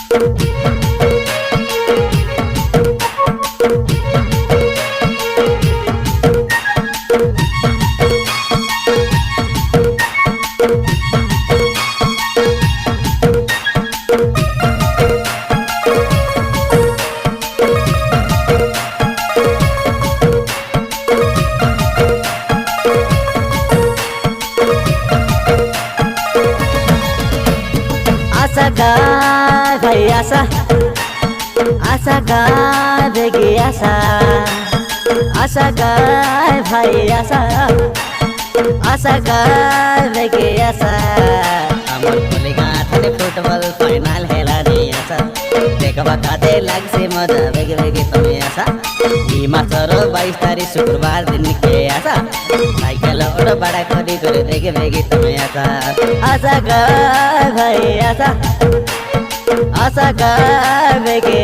आशा गाय भाई आशा आशा गाय बेगी आशा गाय भाई आशा गाय बेगी আমার কলিগা থানে ফুটবল ফাইনাল হেলা নিয়ে আসা দেখবা কাতে লাগছে মজা বেগে বেগে তুমি আসা এই মাসের 22 তারিখ শুক্রবার দিনকে আসা সাইকেল ওটা ভাড়া করে বেগে বেগে তুমি আসা আশা গায় ভাই আশা গায় বেগে